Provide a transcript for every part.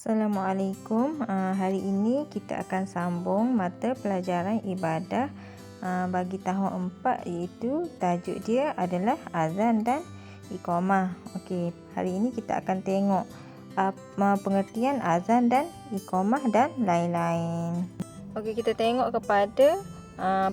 Assalamualaikum. Hari ini kita akan sambung mata pelajaran ibadah bagi tahun 4, iaitu tajuk dia adalah azan dan iqamah. Okey, hari ini kita akan tengok pengertian azan dan iqamah dan lain-lain. Okey, kita tengok kepada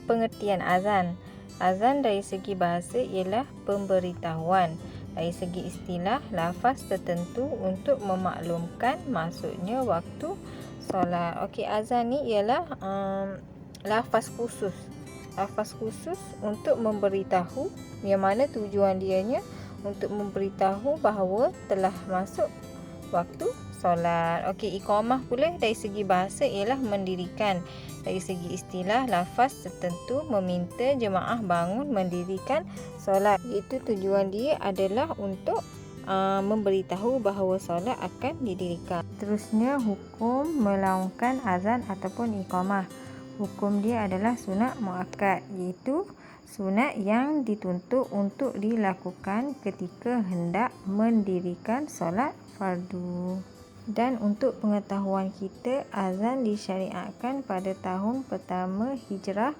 pengertian azan. Azan dari segi bahasa ialah pemberitahuan. Dari segi istilah, lafaz tertentu untuk memaklumkan maksudnya waktu solat. Okey, azan ni ialah lafaz khusus. Lafaz khusus untuk memberitahu, yang mana tujuan dianya untuk memberitahu bahawa telah masuk waktu solat. Okey, iqamah pula dari segi bahasa ialah mendirikan. Dari segi istilah, lafaz tertentu meminta jemaah bangun mendirikan solat. Itu tujuan dia adalah untuk memberitahu bahawa solat akan didirikan. Terusnya, hukum melaungkan azan ataupun iqamah. Hukum dia adalah sunat muakkad, iaitu sunat yang dituntut untuk dilakukan ketika hendak mendirikan solat fardu. Dan untuk pengetahuan kita, azan disyariatkan pada tahun pertama Hijrah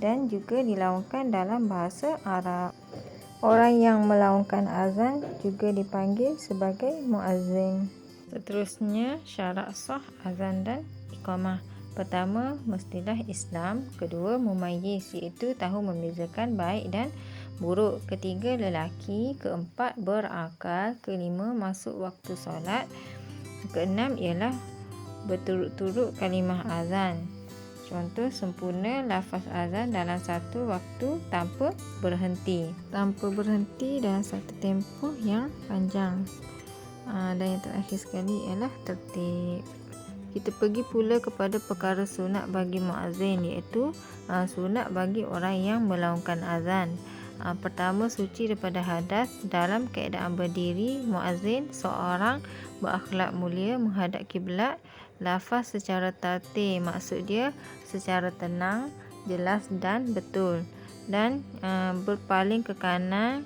dan juga dilaungkan dalam bahasa Arab. Orang yang melaungkan azan juga dipanggil sebagai muazzin. Seterusnya, syarat sah azan dan iqamah. Pertama, mestilah Islam. Kedua, mumayyiz, iaitu tahu membezakan baik dan buruk. Ketiga, lelaki. Keempat, berakal. Kelima, masuk waktu solat. Keenam ialah berturut-turut kalimah azan. Contoh sempurna lafaz azan dalam satu waktu tanpa berhenti. Tanpa berhenti dalam satu tempoh yang panjang. Dan yang terakhir sekali ialah tertib. Kita pergi pula kepada perkara sunat bagi muazzin, iaitu sunat bagi orang yang melaungkan azan. Pertama, suci daripada hadas dalam keadaan berdiri. Muazzin seorang berakhlak mulia menghadap kiblat. Lafaz secara tartil, maksud dia secara tenang, jelas dan betul. Dan berpaling ke kanan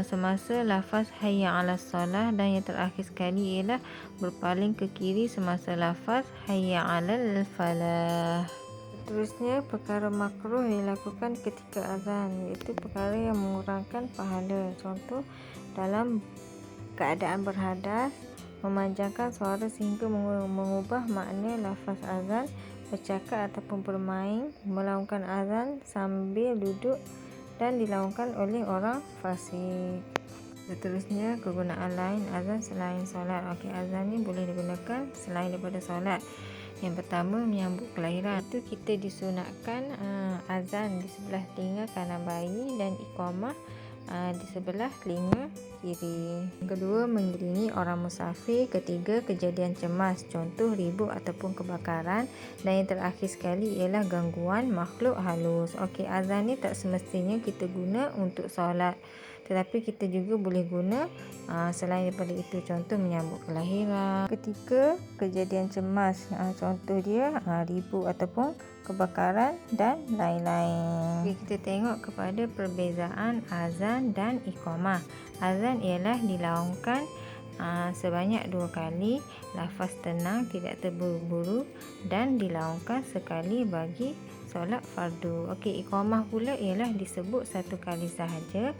semasa lafaz hayya 'alas solah. Dan yang terakhir sekali ialah berpaling ke kiri semasa lafaz hayya 'alal falah. Seterusnya, perkara makruh dilakukan ketika azan, iaitu perkara yang mengurangkan pahala. Contoh, dalam keadaan berhadas, memanjangkan suara sehingga mengubah makna lafaz azan, bercakap ataupun bermain, melaungkan azan sambil duduk dan dilaungkan oleh orang fasik. Seterusnya, kegunaan lain azan selain solat. Okey, azan ni boleh digunakan selain daripada solat. Yang pertama, menyambut kelahiran. Itu kita disunatkan azan di sebelah telinga kanan bayi dan iqamah di sebelah telinga kiri. Kedua, mengiringi orang musafir. Ketiga, kejadian cemas, contoh ribut ataupun kebakaran. Dan yang terakhir sekali ialah gangguan makhluk halus. Okey, azan ni tak semestinya kita guna untuk solat, tetapi kita juga boleh guna selain daripada itu. Contoh, menyambut kelahiran. Ketika kejadian cemas, contoh dia ribut ataupun kebakaran dan lain-lain. Okay, kita tengok kepada perbezaan azan dan iqamah. Azan ialah dilaungkan sebanyak 2 kali, lafaz tenang, tidak terburu-buru, dan dilaungkan sekali bagi solat fardu. Okey, iqamah pula ialah disebut 1 kali sahaja,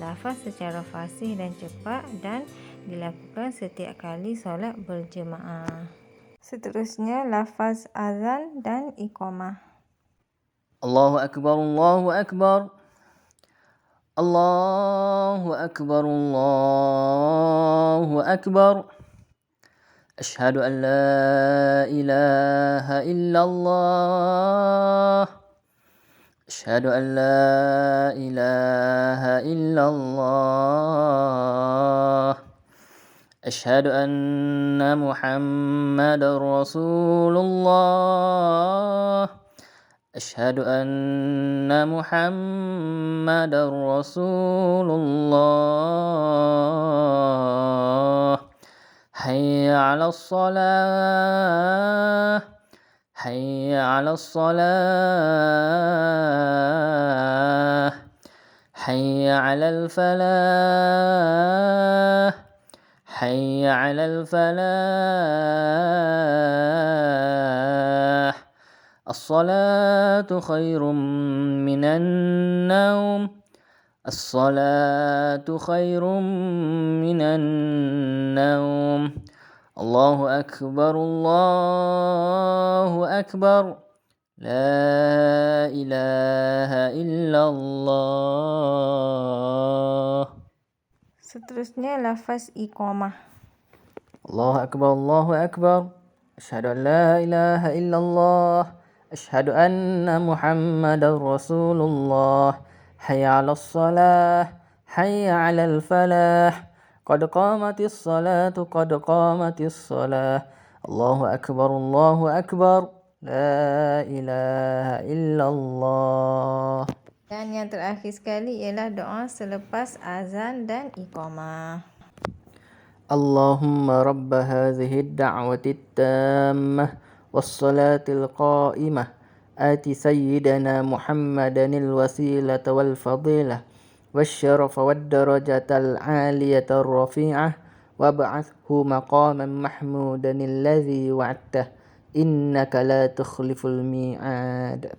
lafaz secara fasih dan cepat, dan dilakukan setiap kali solat berjemaah. Seterusnya, lafaz azan dan iqamah. Allahu akbar, Allahu akbar. Allahu akbar, Allahu akbar. Ashhadu an la ilaha illallah. Ashhadu an la ilaha illallah. Ashhadu anna Muhammadar Rasulullah. Ashhadu anna Muhammadar Rasulullah. Hayya 'alas salah. Hayya 'alas salah. Hayya 'alal falah. Hayya 'alal falah. الصلاة خير من النوم الصلاة خير من النوم الله أكبر الله أكبر لا إله إلا الله. Seterusnya lafaz iqamah. الله أكبر أشهد أن لا إله إلا الله أشهد أن محمد رسول الله حي على الصلاة حي على الفلاح قد قامت الصلاة قد قامت الصلاة الله أكبر لا إله إلا الله. Dan yang terakhir sekali ialah doa selepas azan dan iqamah. اللهم رب هذه الدعوة التامة والصلاة القائمة آت سيدنا محمدا الوسيلة والفضيلة والشرف والدرجة العالية الرفيعة وابعثه مقاما محمودا الذي وعدته إنك لا تخلف الميعاد.